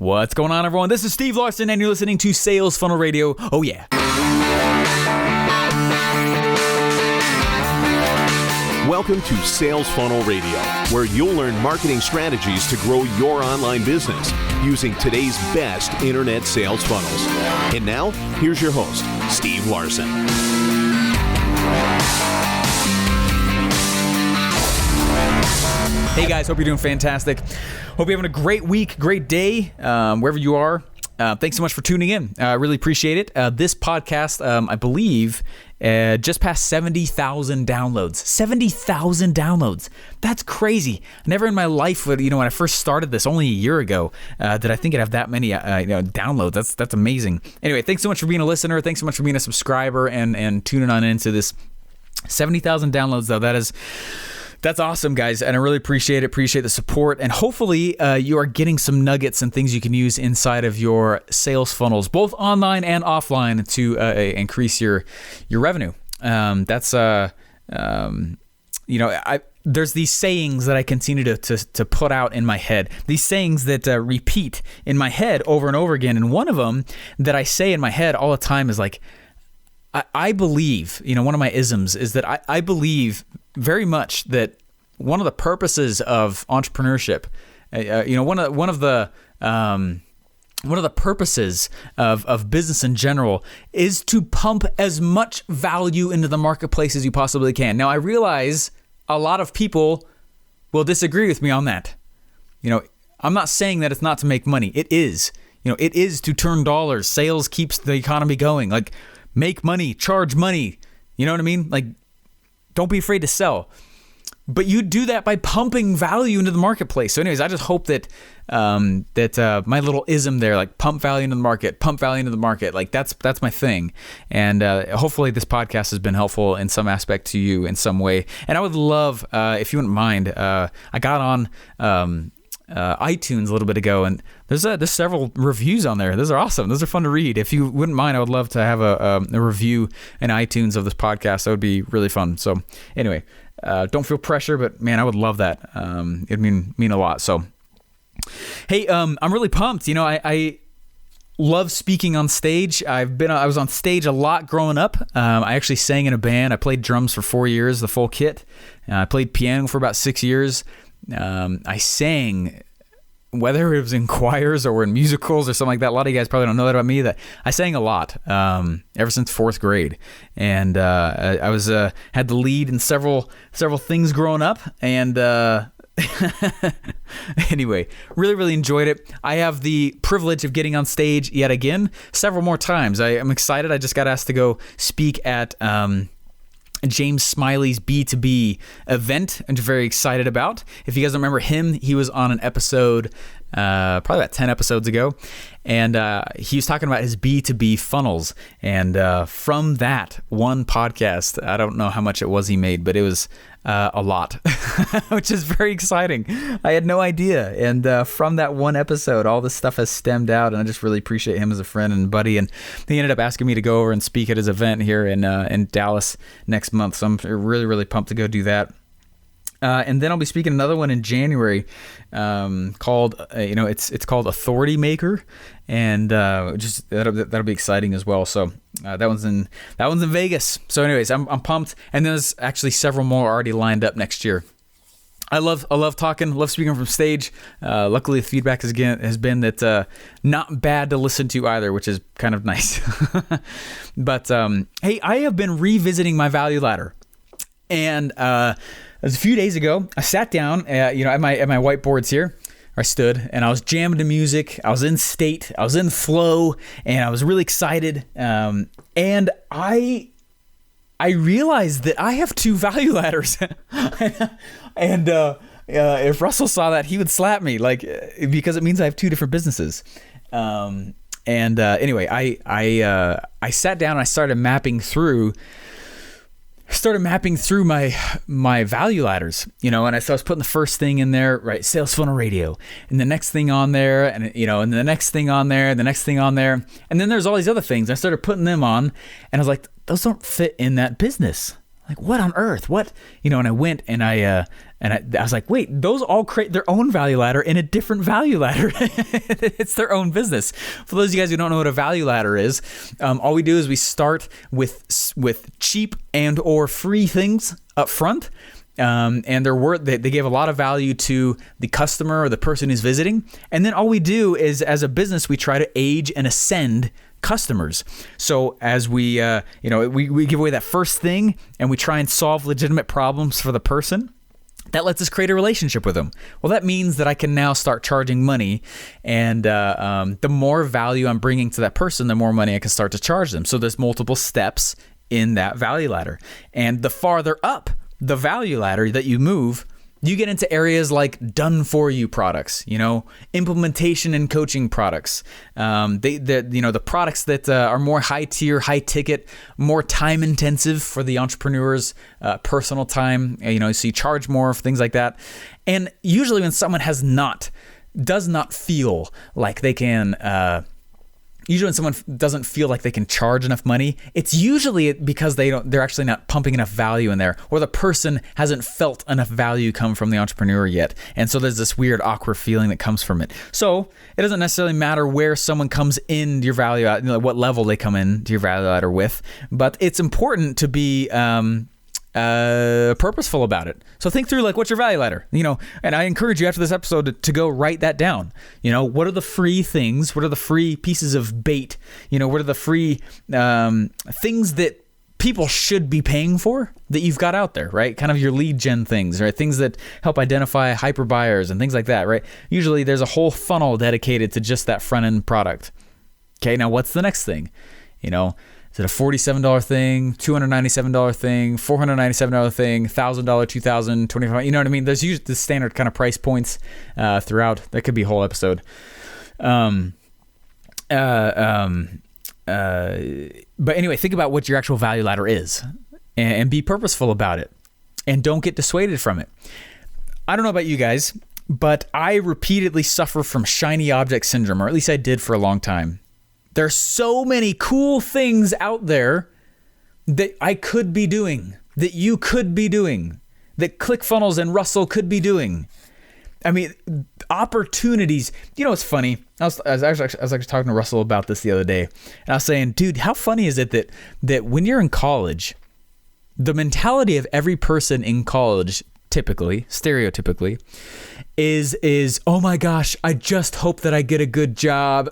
What's going on, everyone? This is Steve Larsen, and you're listening to Sales Funnel Radio. Oh, yeah. Welcome to Sales Funnel Radio, where you'll learn marketing strategies to grow your online business using today's best internet sales funnels. And now, here's your host, Steve Larsen. Hey guys, hope you're doing fantastic. Hope you're having a great week, great day, wherever you are. Thanks so much for tuning in. I really appreciate it. This podcast, I believe, just passed 70,000 downloads. 70,000 downloads. That's crazy. Never in my life, when I first started this only a year ago, did I think I'd have that many downloads. That's amazing. Anyway, thanks so much for being a listener. Thanks so much for being a subscriber and tuning on into this 70,000 downloads, though. That's awesome, guys, and I really appreciate it. Appreciate the support, and hopefully you are getting some nuggets and things you can use inside of your sales funnels, both online and offline, to increase your revenue. There's these sayings that I continue to put out in my head. These sayings that repeat in my head over and over again, and one of them that I say in my head all the time is like, I believe, one of my isms is that I believe very much that one of the purposes of entrepreneurship, one of the purposes of business in general is to pump as much value into the marketplace as you possibly can. Now, I realize a lot of people will disagree with me on that. I'm not saying that it's not to make money. It is. It is to turn dollars. Sales keeps the economy going. Like, make money, charge money. You know what I mean? Like, don't be afraid to sell. But you do that by pumping value into the marketplace. So anyways, I just hope that my little ism there, like pump value into the market, like that's my thing. And hopefully this podcast has been helpful in some aspect to you in some way. And I would love, if you wouldn't mind, I got on iTunes a little bit ago, and there's several reviews on there. Those are awesome. Those are fun to read. If you wouldn't mind, I would love to have a review in iTunes of this podcast. That would be really fun. So anyway, don't feel pressure, but man, I would love that. It'd mean a lot. So hey, I'm really pumped. I love speaking on stage. I was on stage a lot growing up. I actually sang in a band. I played drums for 4 years, the full kit. I played piano for about 6 years. I sang, whether it was in choirs or in musicals or something like that. A lot of you guys probably don't know that about me, that I sang a lot ever since 4th grade, and I was had the lead in several things growing up, and anyway, really enjoyed it. I have the privilege of getting on stage yet again several more times. I'm excited. I just got asked to go speak at James Smiley's B2B event. I'm very excited about. If you guys don't remember him, he was on an episode probably about 10 episodes ago, and he was talking about his B2B funnels. And from that one podcast, I don't know how much it was he made, but it was a lot, which is very exciting. I had no idea. And from that one episode, all this stuff has stemmed out, and I just really appreciate him as a friend and buddy. And he ended up asking me to go over and speak at his event here in Dallas next month. So I'm really pumped to go do that. And then I'll be speaking another one in January, called it's called Authority Maker, and just that'll be exciting as well. So that one's in Vegas. So anyways, I'm pumped, and there's actually several more already lined up next year. I love talking, love speaking from stage. Luckily, the feedback has been that not bad to listen to either, which is kind of nice. But hey, I have been revisiting my value ladder, and it was a few days ago. I sat down, at my whiteboards here. I stood and I was jamming to music. I was in state. I was in flow, and I was really excited. And I realized that I have 2 value ladders, and if Russell saw that, he would slap me, because it means I have 2 different businesses. Anyway, I sat down and I started mapping through my value ladders, and I was putting the first thing in there, right? Sales Funnel Radio, and the next thing on there, and and the next thing on there, and the next thing on there, and then there's all these other things. I started putting them on, and I was like, those don't fit in that business. Like, what on earth? What? And I went and I And I was like, wait, those all create their own value ladder in a different value ladder. It's their own business. For those of you guys who don't know what a value ladder is, all we do is we start with cheap and or free things up front. And they give a lot of value to the customer or the person who's visiting. And then all we do is, as a business, we try to age and ascend customers. So as we give away that first thing and we try and solve legitimate problems for the person, that lets us create a relationship with them. Well, that means that I can now start charging money, and the more value I'm bringing to that person, the more money I can start to charge them. So there's multiple steps in that value ladder. And the farther up the value ladder that you move, you get into areas like done-for-you products, implementation and coaching products. The products that are more high-tier, high-ticket, more time-intensive for the entrepreneur's personal time. So you charge more for things like that. And usually when someone does not feel like they can. Usually when someone doesn't feel like they can charge enough money, it's usually because they're actually not pumping enough value in there, or the person hasn't felt enough value come from the entrepreneur yet. And so there's this weird, awkward feeling that comes from it. So it doesn't necessarily matter where someone comes into your value, what level they come into your value ladder with, but it's important to be purposeful about it. So think through, what's your value ladder? And I encourage you after this episode to go write that down. What are the free things? What are the free pieces of bait? What are the free things that people should be paying for that you've got out there, right? Kind of your lead gen things, right? Things that help identify hyper buyers and things like that, right? Usually there's a whole funnel dedicated to just that front end product. Okay, now what's the next thing? Is it a $47 thing, $297 thing, $497 thing, $1,000, $2,000, $25? You know what I mean? There's usually the standard kind of price points throughout. That could be a whole episode. But anyway, think about what your actual value ladder is and be purposeful about it. And don't get dissuaded from it. I don't know about you guys, but I repeatedly suffer from shiny object syndrome, or at least I did for a long time. There's so many cool things out there that I could be doing, that you could be doing, that ClickFunnels and Russell could be doing. I mean, opportunities. It's funny. I was actually talking to Russell about this the other day, and I was saying, dude, how funny is it that when you're in college, the mentality of every person in college, stereotypically, is oh my gosh, I just hope that I get a good job.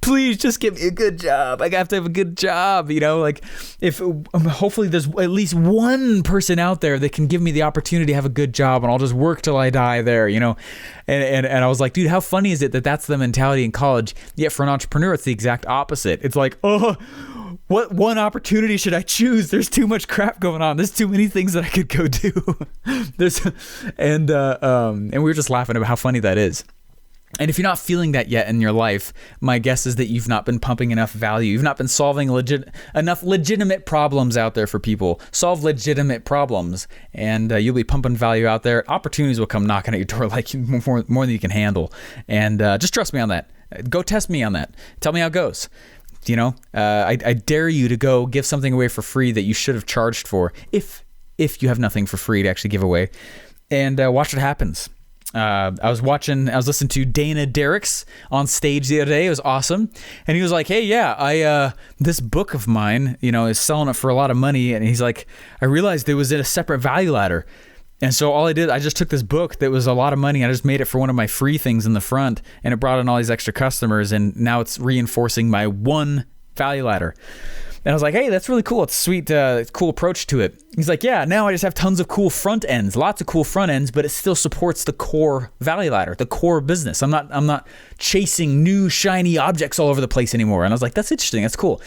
Please just give me a good job. I have to have a good job. If hopefully there's at least one person out there that can give me the opportunity to have a good job, and I'll just work till I die there. And I was like, dude, how funny is it that that's the mentality in college? Yet for an entrepreneur, it's the exact opposite. It's like, what one opportunity should I choose? There's too much crap going on. There's too many things that I could go do. And we were just laughing about how funny that is. And if you're not feeling that yet in your life, my guess is that you've not been pumping enough value. You've not been solving enough legitimate problems out there for people. Solve legitimate problems, and you'll be pumping value out there. Opportunities will come knocking at your door like more than you can handle. And just trust me on that. Go test me on that. Tell me how it goes. I dare you to go give something away for free that you should have charged for, if you have nothing for free to actually give away, and watch what happens. I was listening to Dana Derricks on stage the other day. It was awesome. And he was like, hey, yeah, this book of mine, is selling it for a lot of money. And he's like, I realized it was in a separate value ladder. And so all I did, I just took this book that was a lot of money. I just made it for one of my free things in the front, and it brought in all these extra customers. And now it's reinforcing my one value ladder. And I was like, hey, that's really cool. It's sweet. It's a cool approach to it. He's like, yeah, now I just have tons of cool front ends, lots of cool front ends, but it still supports the core value ladder, the core business. I'm not chasing new shiny objects all over the place anymore. And I was like, that's interesting. That's cool.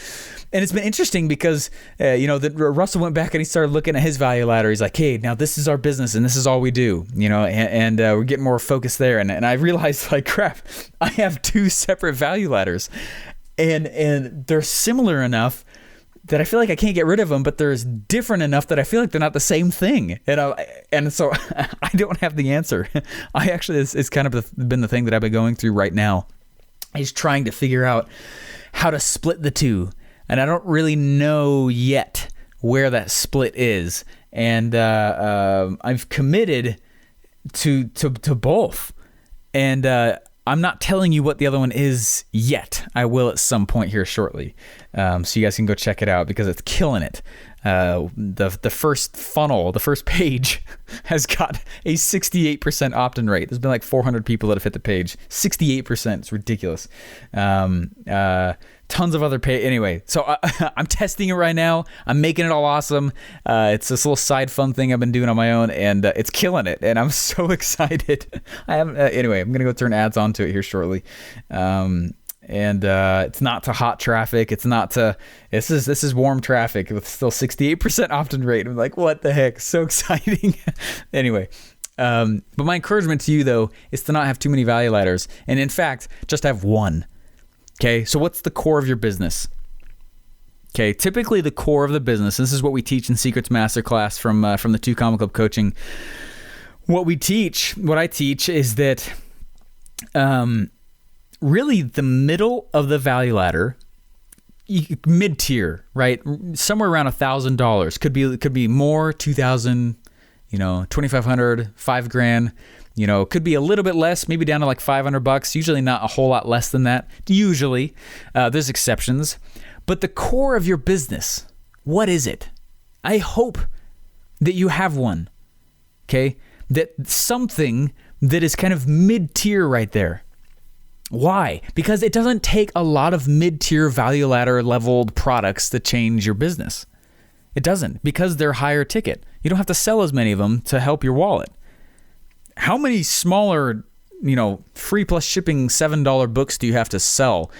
And it's been interesting because, Russell went back and he started looking at his value ladder. He's like, hey, now this is our business and this is all we do, and we're getting more focused there. And I realized, like, crap, I have two separate value ladders, and they're similar enough that I feel like I can't get rid of them, but they're different enough that I feel like they're not the same thing. And so I don't have the answer. It's kind of been the thing that I've been going through right now, is trying to figure out how to split the two. And I don't really know yet where that split is. and I've committed to both. And I'm not telling you what the other one is yet. I will at some point here shortly, so you guys can go check it out because it's killing it. The first funnel, the first page, has got a 68% opt-in rate. There's been like 400 people that have hit the page. 68%. It's ridiculous. Tons of other anyway, so I'm testing it right now. I'm making it all awesome. It's this little side fun thing I've been doing on my own, and it's killing it. And I'm so excited. Anyway, I'm gonna go turn ads onto it here shortly. And it's not to hot traffic. It's not to. This is warm traffic with still 68% opt-in rate. I'm like, what the heck? So exciting. Anyway. But my encouragement to you though is to not have too many value ladders, and in fact, just have one. Okay, so what's the core of your business? Okay, typically the core of the business, this is what we teach in Secrets Masterclass from the 2 Comma Club coaching. What I teach is that really the middle of the value ladder, mid-tier, right? Somewhere around $1,000. Could be more, $2,000, $2,500, $5,000. Could be a little bit less, maybe down to like $500. Usually not a whole lot less than that. Usually, there's exceptions. But the core of your business, what is it? I hope that you have one. Okay, that something that is kind of mid-tier right there. Why? Because it doesn't take a lot of mid-tier value ladder leveled products to change your business. It doesn't, because they're higher ticket. You don't have to sell as many of them to help your wallet. How many smaller, free plus shipping $7 books do you have to sell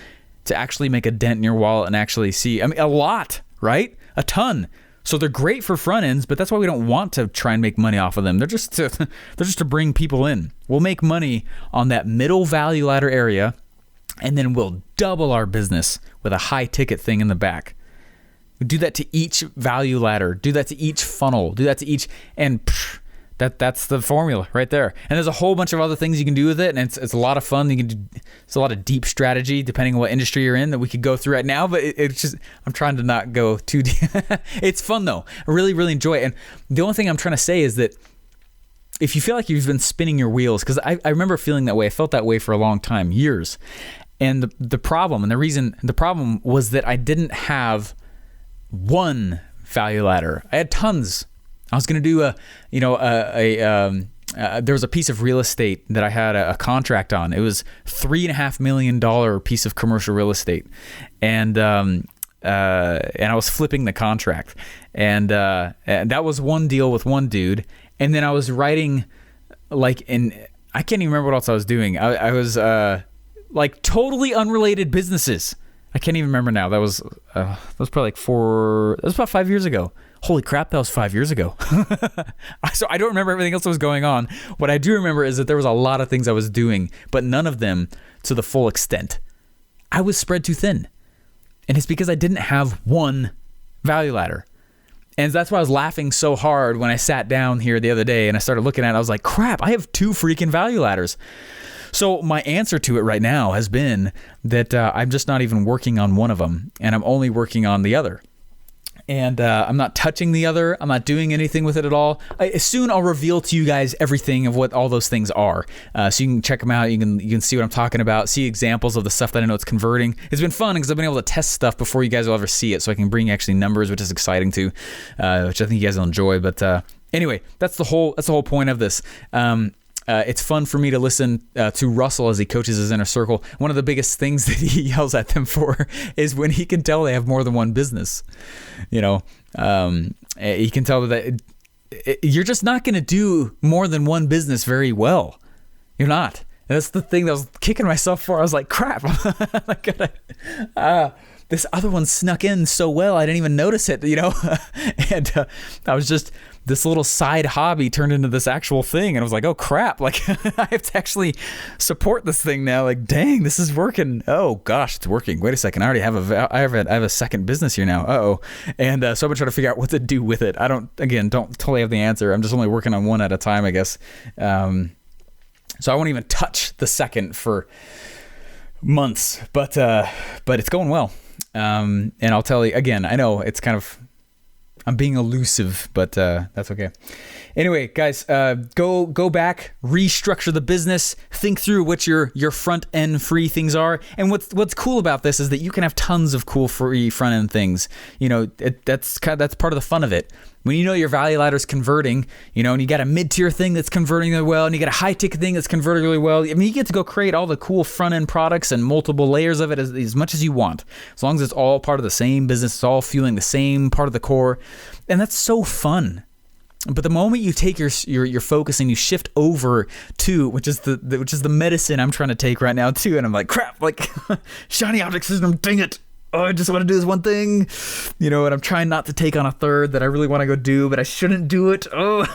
to actually make a dent in your wallet and actually see? I mean, a lot, right? A ton. So they're great for front ends, but that's why we don't want to try and make money off of them. They're just to bring people in. We'll make money on that middle value ladder area, and then we'll double our business with a high ticket thing in the back. We do that to each value ladder. Do that to each funnel. Do that to each, and that's the formula right there. And there's a whole bunch of other things you can do with it, and it's a lot of fun. It's a lot of deep strategy depending on what industry you're in that we could go through right now, but it's just, I'm trying to not go too deep. It's fun though. I really, really enjoy it. And the only thing I'm trying to say is that if you feel like you've been spinning your wheels, because I remember feeling that way. I felt that way for a long time, years. And the problem was that I didn't have one value ladder. I had tons. I was going to do there was a piece of real estate that I had a contract on. It was $3.5 million piece of commercial real estate. And I was flipping the contract. And that was one deal with one dude. And then I was writing I can't even remember what else I was doing. I was totally unrelated businesses. I can't even remember now. That was probably that was about 5 years ago. Holy crap, that was 5 years ago. So I don't remember everything else that was going on. What I do remember is that there was a lot of things I was doing, but none of them to the full extent. I was spread too thin. And it's because I didn't have one value ladder. And that's why I was laughing so hard when I sat down here the other day and I started looking at it. I was like, crap, I have 2 freaking value ladders. So my answer to it right now has been that I'm just not even working on one of them, and I'm only working on the other. And I'm not touching the other. I'm not doing anything with it at all. Soon I'll reveal to you guys everything of what all those things are. So you can check them out. You can see what I'm talking about, see examples of the stuff that I know it's converting. It's been fun because I've been able to test stuff before you guys will ever see it, so I can bring actually numbers, which is exciting too, which I think you guys will enjoy. But anyway, that's the whole point of this. It's fun for me to listen to Russell as he coaches his inner circle. One of the biggest things that he yells at them for is when he can tell they have more than one business. He can tell that you're just not going to do more than one business very well. You're not. And that's the thing that I was kicking myself for. I was like, crap. This other one snuck in so well, I didn't even notice it, And I was just, this little side hobby turned into this actual thing. And I was like, oh crap, I have to actually support this thing now. Dang, this is working. Oh gosh, it's working. Wait a second. I already have I have a second business here now. Uh-oh. And so I'm gonna try to figure out what to do with it. I don't totally have the answer. I'm just only working on one at a time, I guess. So I won't even touch the second for months, but it's going well. And I'll tell you again, I know it's kind of, I'm being elusive, but that's okay. Anyway, guys, go back, restructure the business, think through what your front end free things are. And what's cool about this is that you can have tons of cool free front end things. That's part of the fun of it. When you know your value ladder is converting, and you got a mid-tier thing that's converting really well, and you got a high-ticket thing that's converting really well, I mean, you get to go create all the cool front-end products and multiple layers of it as much as you want, as long as it's all part of the same business, it's all fueling the same part of the core, and that's so fun. But the moment you take your focus and you shift over to, which is the medicine I'm trying to take right now too, and I'm like, crap, like shiny object system, dang it. Oh, I just want to do this one thing, and I'm trying not to take on a third that I really want to go do, but I shouldn't do it. Oh,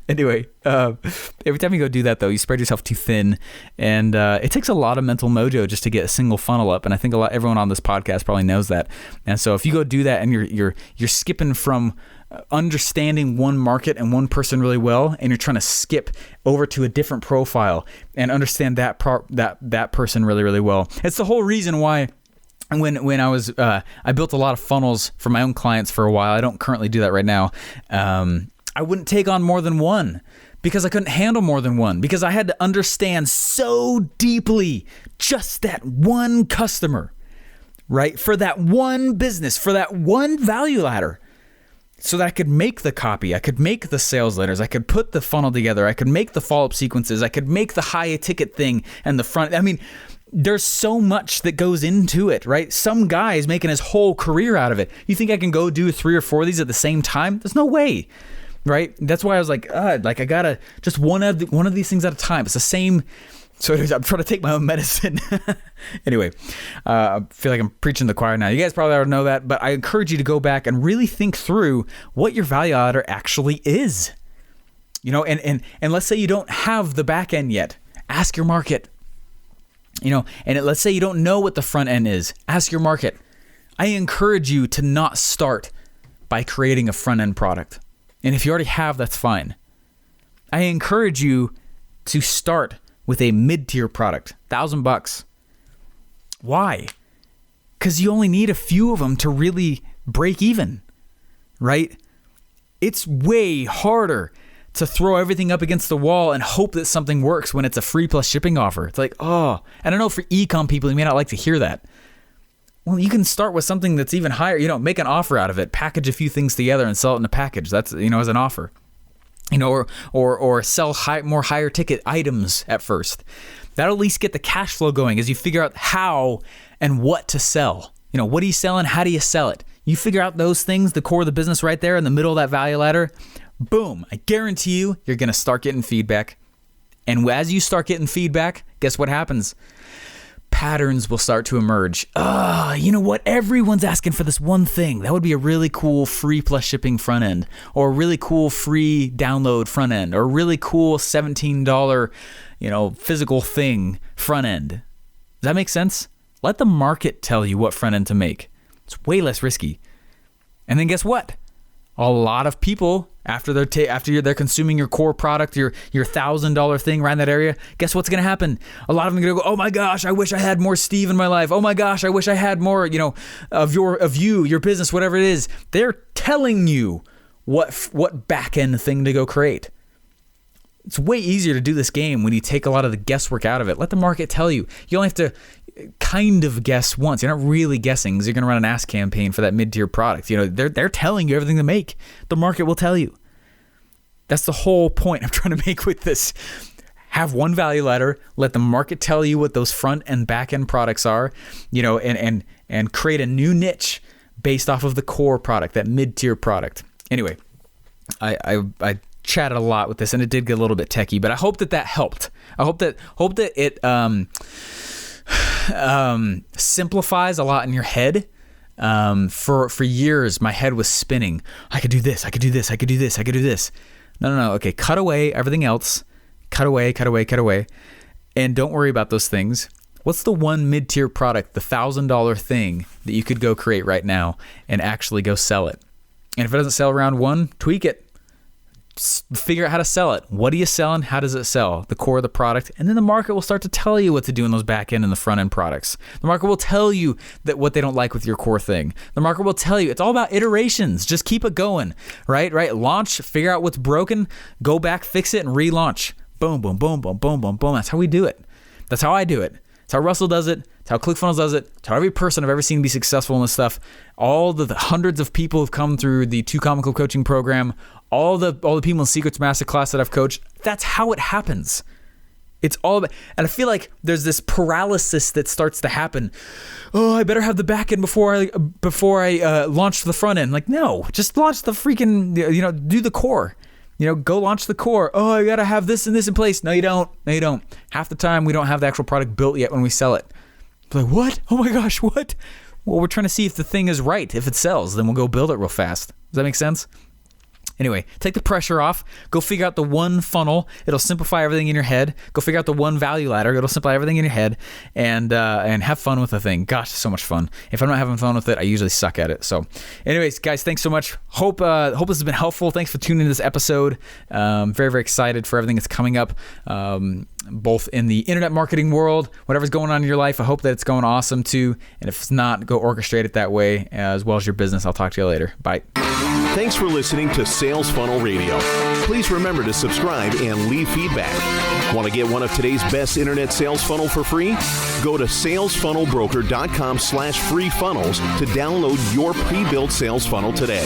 anyway, every time you go do that though, you spread yourself too thin, and it takes a lot of mental mojo just to get a single funnel up. And I think everyone on this podcast probably knows that. And so if you go do that and you're skipping from understanding one market and one person really well, and you're trying to skip over to a different profile and understand that person really, really well, it's the whole reason why. When I was, I built a lot of funnels for my own clients for a while. I don't currently do that right now. I wouldn't take on more than one because I couldn't handle more than one, because I had to understand so deeply just that one customer, right? For that one business, for that one value ladder, so that I could make the copy, I could make the sales letters, I could put the funnel together, I could make the follow-up sequences, I could make the high ticket thing and the front. I mean, there's so much that goes into it, right? Some guy is making his whole career out of it. You think I can go do 3 or 4 of these at the same time? There's no way, right? That's why I was like I gotta just one of these things at a time. It's the same. So I'm trying to take my own medicine. Anyway, I feel like I'm preaching to the choir now. You guys probably already know that, but I encourage you to go back and really think through what your value ladder actually is. And let's say you don't have the back end yet. Ask your market. And let's say you don't know what the front end is. Ask your market. I encourage you to not start by creating a front end product. And if you already have, that's fine. I encourage you to start with a mid-tier product, $1,000. Why? Because you only need a few of them to really break even, right? It's way harder to throw everything up against the wall and hope that something works when it's a free plus shipping offer. It's like, I don't know, for e-com people, you may not like to hear that. Well, you can start with something that's even higher, make an offer out of it, package a few things together and sell it in a package. That's, as an offer, or sell more higher ticket items at first. That'll at least get the cash flow going as you figure out how and what to sell. What are you selling? How do you sell it? You figure out those things, the core of the business right there in the middle of that value ladder. Boom, I guarantee you're going to start getting feedback. And as you start getting feedback, guess what happens? Patterns will start to emerge. You know what? Everyone's asking for this one thing. That would be a really cool free plus shipping front end, or a really cool free download front end, or a really cool $17, physical thing front end. Does that make sense? Let the market tell you what front end to make. It's way less risky. And then guess what? A lot of people, after they're consuming your core product, your $1,000 thing right in that area, guess what's going to happen? A lot of them are going to go, oh my gosh, I wish I had more Steve in my life. Oh my gosh, I wish I had more, of your business, whatever it is. They're telling you what back end thing to go create. It's way easier to do this game when you take a lot of the guesswork out of it. Let the market tell you. You only have to kind of guess once. You're not really guessing because you're going to run an ask campaign for that mid-tier product. They're telling you everything to make. The market will tell you. That's the whole point I'm trying to make with this. Have one value ladder, let the market tell you what those front and back end products are, and create a new niche based off of the core product, that mid-tier product. Anyway, I chatted a lot with this and it did get a little bit techie, but I hope that helped. I hope that it simplifies a lot in your head. For years, my head was spinning. I could do this. I could do this. I could do this. I could do this. No. Okay. Cut away everything else. Cut away. And don't worry about those things. What's the one mid-tier product, the $1,000 thing that you could go create right now and actually go sell it? And if it doesn't sell round one, tweak it. figure out how to sell it. What are you selling? How does it sell? The core of the product. And then the market will start to tell you what to do in those back end and the front end products. The market will tell you that what they don't like with your core thing. The market will tell you. It's all about iterations. Just keep it going, right? Launch, figure out what's broken, go back, fix it, and relaunch. Boom, boom, boom, boom, boom, boom, boom. That's how we do it. That's how I do it. That's how Russell does it. That's how ClickFunnels does it. That's how every person I've ever seen be successful in this stuff. All the hundreds of people who've come through the 2 Comical coaching program, all the people in Secrets Masterclass that I've coached, that's how it happens. It's all about, and I feel like there's this paralysis that starts to happen. Oh, I better have the back end before I launch the front end. Like, no, just launch the freaking, do the core. Go launch the core. Oh, I got to have this and this in place. No, you don't. No, you don't. Half the time, we don't have the actual product built yet when we sell it. It's like, what? Oh my gosh, what? Well, we're trying to see if the thing is right. If it sells, then we'll go build it real fast. Does that make sense? Anyway, take the pressure off. Go figure out the one funnel. It'll simplify everything in your head. Go figure out the one value ladder. It'll simplify everything in your head, and have fun with the thing. Gosh, so much fun. If I'm not having fun with it, I usually suck at it. So, anyways, guys, thanks so much. Hope this has been helpful. Thanks for tuning into this episode. Very, very excited for everything that's coming up, both in the internet marketing world, whatever's going on in your life. I hope that it's going awesome too. And if it's not, go orchestrate it that way as well as your business. I'll talk to you later. Bye. Thanks for listening to Sales Funnel Radio. Please remember to subscribe and leave feedback. Want to get one of today's best internet sales funnel for free? Go to salesfunnelbroker.com/free funnels to download your pre-built sales funnel today.